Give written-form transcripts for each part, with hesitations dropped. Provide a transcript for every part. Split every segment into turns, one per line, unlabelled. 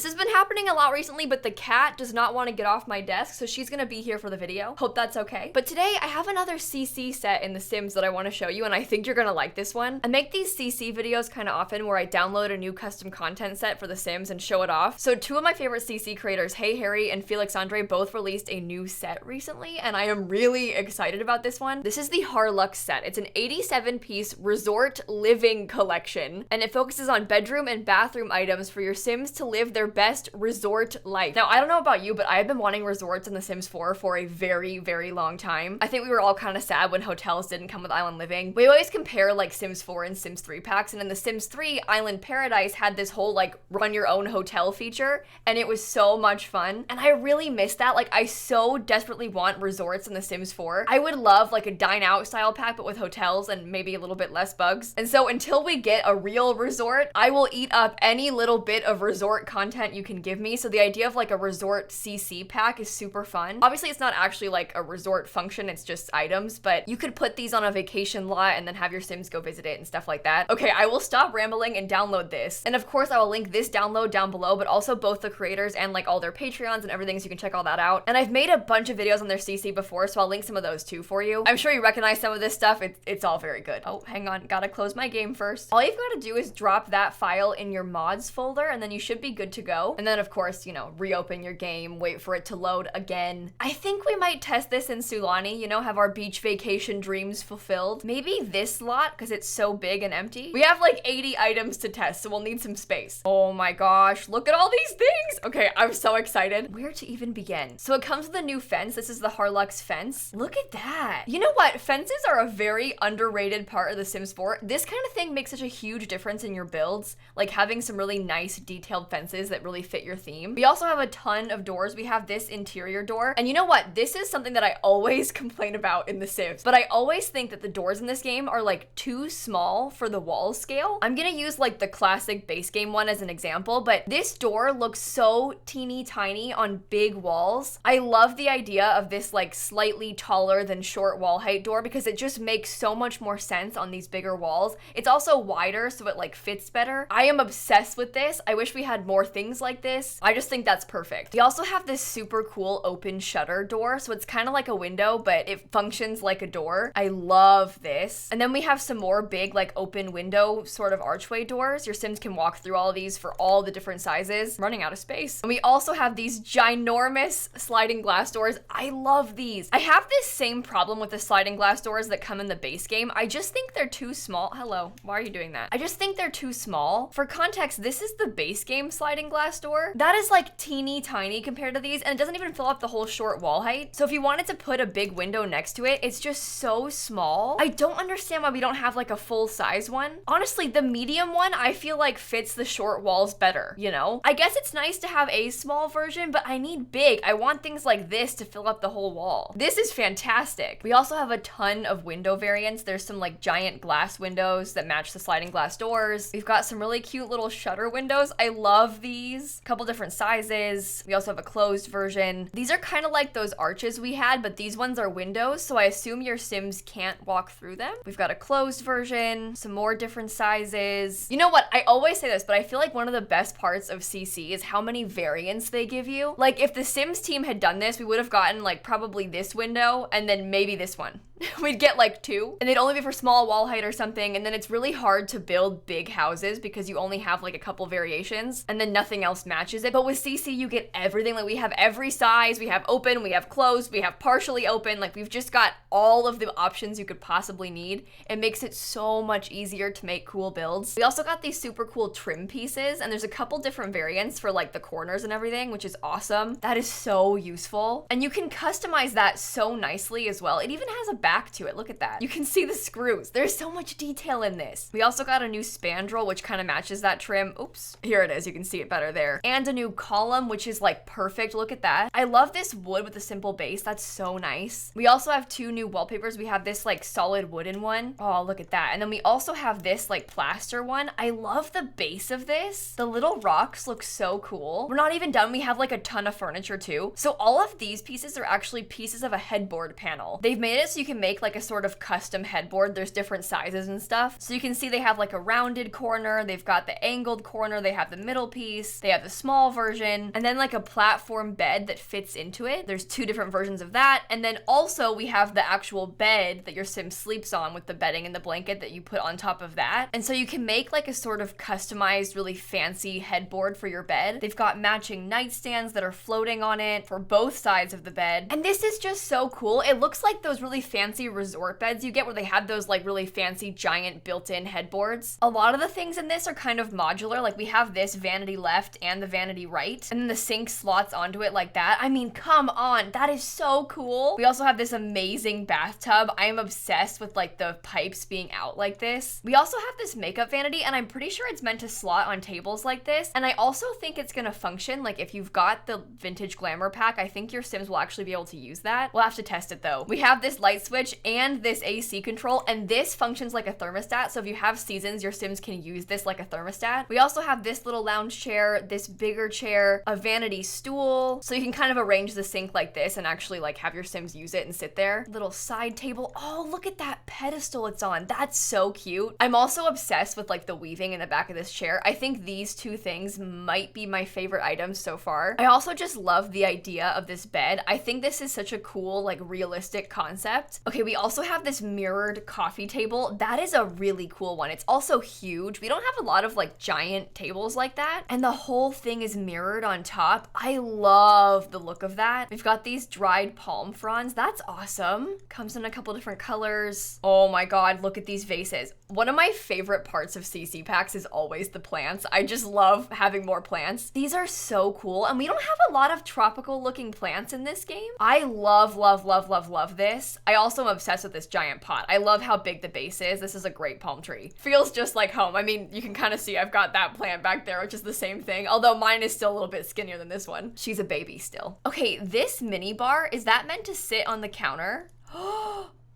This has been happening a lot recently, but the cat does not want to get off my desk, so she's gonna be here for the video. Hope that's okay. But today I have another CC set in The Sims that I want to show you, and I think you're gonna like this one. I make these CC videos kind of often where I download a new custom content set for The Sims and show it off. So two of my favorite CC creators, HeyHarrie and Felixandre, both released a new set recently, and I am really excited about this one. This is the Harluxe set. It's an 87-piece resort living collection, and it focuses on bedroom and bathroom items for your Sims to live their best resort life. Now, I don't know about you, but I've been wanting resorts in The Sims 4 for a very, very long time. I think we were all kind of sad when hotels didn't come with Island Living. We always compare like Sims 4 and Sims 3 packs, and in The Sims 3, Island Paradise had this whole like run your own hotel feature, and it was so much fun. And I really miss that. Like, I so desperately want resorts in The Sims 4. I would love like a dine out style pack, but with hotels and maybe a little bit less bugs. And so until we get a real resort, I will eat up any little bit of resort content you can give me. So the idea of like a resort CC pack is super fun. Obviously, it's not actually like a resort function, it's just items, but you could put these on a vacation lot and then have your Sims go visit it and stuff like that. Okay, I will stop rambling and download this. And of course, I will link this download down below, but also both the creators and like all their Patreons and everything, so you can check all that out. And I've made a bunch of videos on their CC before, so I'll link some of those too for you. I'm sure you recognize some of this stuff. It's all very good. Oh, hang on, gotta close my game first. All you've got to do is drop that file in your mods folder, and then you should be good to go. And then of course, you know, reopen your game, wait for it to load again. I think we might test this in Sulani, you know, have our beach vacation dreams fulfilled. Maybe this lot, because it's so big and empty. We have like 80 items to test, so we'll need some space. Oh my gosh, look at all these things. Okay, I'm so excited. Where to even begin? So it comes with a new fence. This is the Harluxe fence. Look at that. You know what? Fences are a very underrated part of The Sims 4. This kind of thing makes such a huge difference in your builds, like having some really nice detailed fences that really fit your theme. We also have a ton of doors. We have this interior door, and you know what? This is something that I always complain about in The Sims, but I always think that the doors in this game are like too small for the wall scale. I'm gonna use like the classic base game one as an example, but this door looks so teeny tiny on big walls. I love the idea of this like slightly taller than short wall height door because it just makes so much more sense on these bigger walls. It's also wider, so it like fits better. I am obsessed with this. I wish we had more things like this. I just think that's perfect. We also have this super cool open shutter door, so it's kind of like a window, but it functions like a door. I love this. And then we have some more big like open window sort of archway doors. Your Sims can walk through all of these for all the different sizes. I'm running out of space. And we also have these ginormous sliding glass doors. I love these. I have this same problem with the sliding glass doors that come in the base game. I just think they're too small. Hello, why are you doing that? I just think they're too small. For context, this is the base game sliding glass door. That is like teeny tiny compared to these, and it doesn't even fill up the whole short wall height. So if you wanted to put a big window next to it, it's just so small. I don't understand why we don't have like a full size one. Honestly, the medium one I feel like fits the short walls better, you know? I guess it's nice to have a small version, but I need big. I want things like this to fill up the whole wall. This is fantastic. We also have a ton of window variants. There's some like giant glass windows that match the sliding glass doors. We've got some really cute little shutter windows. I love these. A couple different sizes. We also have a closed version. These are kind of like those arches we had, but these ones are windows, so I assume your Sims can't walk through them. We've got a closed version, some more different sizes. You know what? I always say this, but I feel like one of the best parts of CC is how many variants they give you. Like, if the Sims team had done this, we would have gotten like probably this window and then maybe this one. We'd get like two, and they'd only be for small wall height or something, and then it's really hard to build big houses because you only have like a couple variations and then nothing else matches it. But with CC, you get everything. Like, we have every size. We have open, we have closed, we have partially open. Like, we've just got all of the options you could possibly need. It makes it so much easier to make cool builds. We also got these super cool trim pieces, and there's a couple different variants for like the corners and everything, which is awesome. That is so useful. And you can customize that so nicely as well. It even has a back to it. Look at that. You can see the screws. There's so much detail in this. We also got a new spandrel, which kind of matches that trim. Oops. Here it is. You can see it better there. And a new column, which is like perfect. Look at that. I love this wood with a simple base. That's so nice. We also have two new wallpapers. We have this like solid wooden one. Oh, look at that. And then we also have this like plaster one. I love the base of this. The little rocks look so cool. We're not even done. We have like a ton of furniture too. So all of these pieces are actually pieces of a headboard panel. They've made it so you can make like a sort of custom headboard. There's different sizes and stuff. So you can see they have like a rounded corner. They've got the angled corner. They have the middle piece. They have the small version, and then like a platform bed that fits into it. There's 2 different versions of that. And then also we have the actual bed that your sim sleeps on with the bedding and the blanket that you put on top of that. And so you can make like a sort of customized, really fancy headboard for your bed. They've got matching nightstands that are floating on it for both sides of the bed. And this is just so cool. It looks like those really fancy resort beds you get where they have those like really fancy giant built-in headboards. A lot of the things in this are kind of modular. Like we have this vanity left and the vanity right, and then the sink slots onto it like that. I mean, come on, that is so cool. We also have this amazing bathtub. I am obsessed with like the pipes being out like this. We also have this makeup vanity, and I'm pretty sure it's meant to slot on tables like this. And I also think it's gonna function, like if you've got the vintage glamour pack, I think your Sims will actually be able to use that. We'll have to test it though. We have this light switch and this AC control, and this functions like a thermostat. So if you have seasons, your Sims can use this like a thermostat. We also have this little lounge chair, this bigger chair, a vanity stool. So you can kind of arrange the sink like this and actually like have your Sims use it and sit there. Little side table. Oh, look at that pedestal it's on. That's so cute. I'm also obsessed with like the weaving in the back of this chair. I think these 2 things might be my favorite items so far. I also just love the idea of this bed. I think this is such a cool, like realistic concept. Okay, we also have this mirrored coffee table. That is a really cool one. It's also huge. We don't have a lot of like giant tables like that. And the whole thing is mirrored on top. I love the look of that. We've got these dried palm fronds. That's awesome. Comes in a couple different colors. Oh my God, look at these vases. One of my favorite parts of CC packs is always the plants. I just love having more plants. These are so cool. And we don't have a lot of tropical looking plants in this game. I love, love, love, love, love this. I also am obsessed with this giant pot. I love how big the base is. This is a great palm tree. Feels just like home. I mean, you can kind of see I've got that plant back there, which is the same thing. Although mine is still a little bit skinnier than this one. She's a baby still. Okay, this mini bar, is that meant to sit on the counter?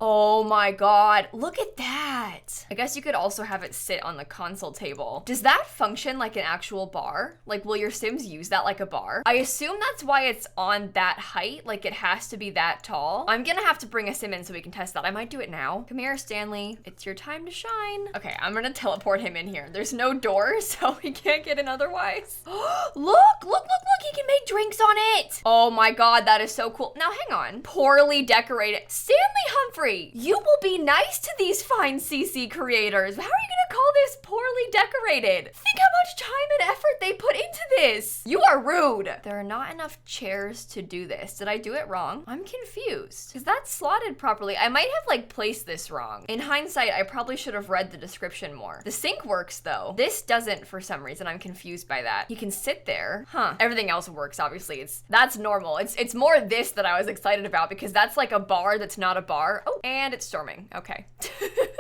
Oh my God, look at that. I guess you could also have it sit on the console table. Does that function like an actual bar? Like, will your Sims use that like a bar? I assume that's why it's on that height, like it has to be that tall. I'm gonna have to bring a Sim in so we can test that. I might do it now. Come here, Stanley. It's your time to shine. Okay, I'm gonna teleport him in here. There's no door, so he can't get in otherwise. Look, he can make drinks on it. Oh my God, that is so cool. Now, hang on. Poorly decorated. Stanley Humphrey, you will be nice to these fine CC creators. How are you gonna call this poorly decorated? Think how much time and effort they put into this. You are rude. There are not enough chairs to do this. Did I do it wrong? I'm confused. Is that slotted properly? I might have like placed this wrong. In hindsight, I probably should have read the description more. The sink works though. This doesn't for some reason. I'm confused by that. He can sit there. Huh. Everything else works, obviously. That's normal. It's more this that I was excited about because that's like a bar that's not a bar. Oh, and it's storming. Okay.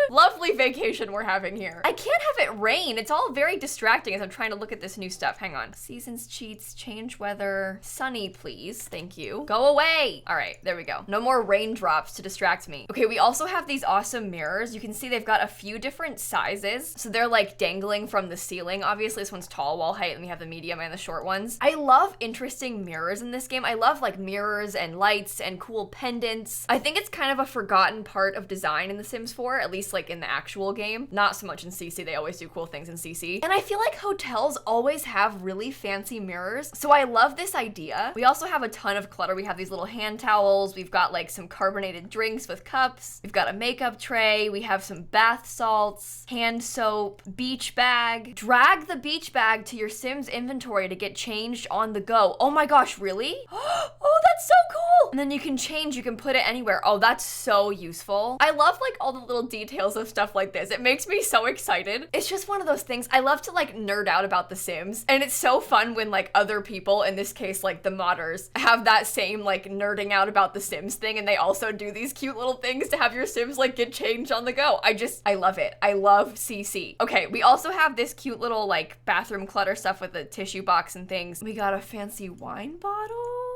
Lovely vacation we're having here. I can't have it rain. It's all very distracting as I'm trying to look at this new stuff. Hang on. Seasons, cheats, change weather. Sunny, please. Thank you. Go away. All right, there we go. No more raindrops to distract me. Okay, we also have these awesome mirrors. You can see they've got a few different sizes. So they're like dangling from the ceiling. Obviously, this one's tall wall height and we have the medium and the short ones. I love interesting mirrors in this game. I love like mirrors and lights and cool pendants. I think it's kind of a forgotten part of design in The Sims 4, at least like in the actual game. Not so much in CC. They always do cool things in CC. And I feel like hotels always have really fancy mirrors. So I love this idea. We also have a ton of clutter. We have these little hand towels. We've got like some carbonated drinks with cups. We've got a makeup tray. We have some bath salts, hand soap, beach bag. Drag the beach bag to your Sims inventory to get changed on the go. Oh my gosh, really? Oh, that's so cool. And then you can change, you can put it anywhere. Oh, that's so useful. I love like all the little details of stuff like this. It makes me so excited. It's just one of those things. I love to like nerd out about The Sims. And it's so fun when like other people, in this case, like the modders, have that same like nerding out about The Sims thing. And they also do these cute little things to have your Sims like get changed on the go. I love it. I love CC. Okay, we also have this cute little like bathroom clutter stuff with a tissue box and things. We got a fancy wine bottle.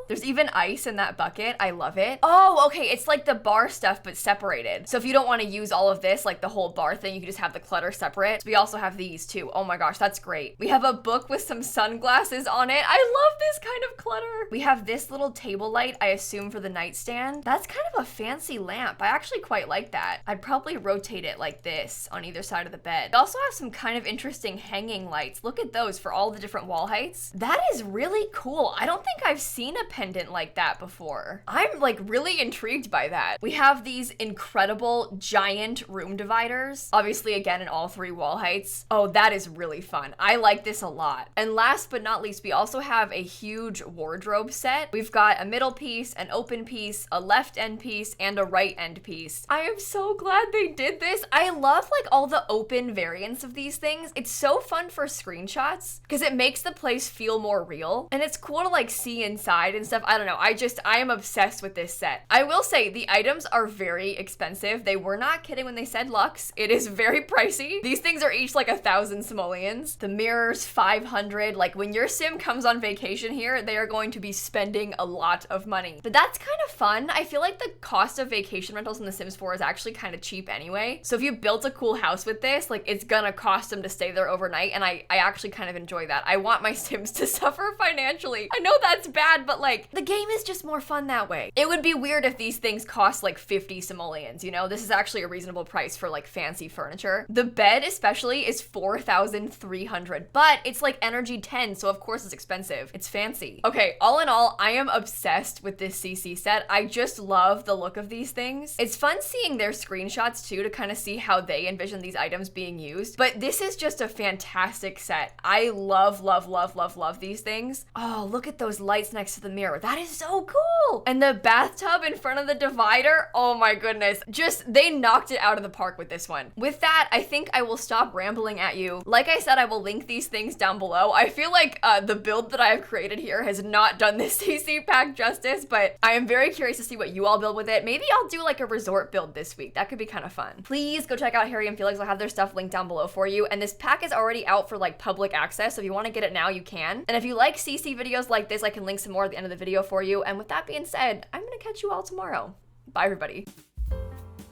There's even ice in that bucket. I love it. Oh, okay, it's like the bar stuff, but separated. So if you don't want to use all of this, like the whole bar thing, you can just have the clutter separate. So we also have these too. Oh my gosh, that's great. We have a book with some sunglasses on it. I love this kind of clutter. We have this little table light, I assume for the nightstand. That's kind of a fancy lamp. I actually quite like that. I'd probably rotate it like this on either side of the bed. We also have some kind of interesting hanging lights. Look at those for all the different wall heights. That is really cool. I don't think I've seen a pendant like that before. I'm like really intrigued by that. We have these incredible giant room dividers. Obviously, again, in all 3 wall heights. Oh, that is really fun. I like this a lot. And last but not least, we also have a huge wardrobe set. We've got a middle piece, an open piece, a left end piece, and a right end piece. I am so glad they did this. I love like all the open variants of these things. It's so fun for screenshots because it makes the place feel more real. And it's cool to like see inside and stuff. I don't know. I am obsessed with this set. I will say the items are very expensive. They were not kidding when they said luxe. It is very pricey. These things are each like 1,000 simoleons. The mirrors, 500. Like when your sim comes on vacation here, they are going to be spending a lot of money. But that's kind of fun. I feel like the cost of vacation rentals in The Sims 4 is actually kind of cheap anyway. So if you built a cool house with this, like it's gonna cost them to stay there overnight. And I actually kind of enjoy that. I want my sims to suffer financially. I know that's bad, but like the game is just more fun that way. It would be weird if these things cost like 50 simoleons, you know? This is actually a reasonable price for like fancy furniture. The bed especially is 4,300, but it's like energy 10, so of course it's expensive. It's fancy. Okay, all in all, I am obsessed with this CC set. I just love the look of these things. It's fun seeing their screenshots too to kind of see how they envision these items being used, but this is just a fantastic set. I love, love, love, love, love these things. Oh, look at those lights next to the mirror. That is so cool. And the bathtub in front of the divider. Oh my goodness. Just, they knocked it out of the park with this one. With that, I think I will stop rambling at you. Like I said, I will link these things down below. I feel like the build that I have created here has not done this CC pack justice, but I am very curious to see what you all build with it. Maybe I'll do like a resort build this week. That could be kind of fun. Please go check out HeyHarrie and Felix. I'll have their stuff linked down below for you. And this pack is already out for like public access, so if you want to get it now, you can. And if you like CC videos like this, I can link some more at the end of the video for you. And with that being said, I'm gonna catch you all tomorrow. Bye, everybody.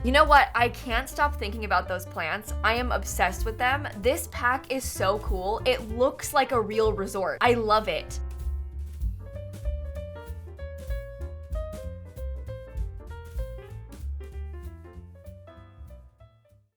You know what? I can't stop thinking about those plants. I am obsessed with them. This pack is so cool. It looks like a real resort. I love it.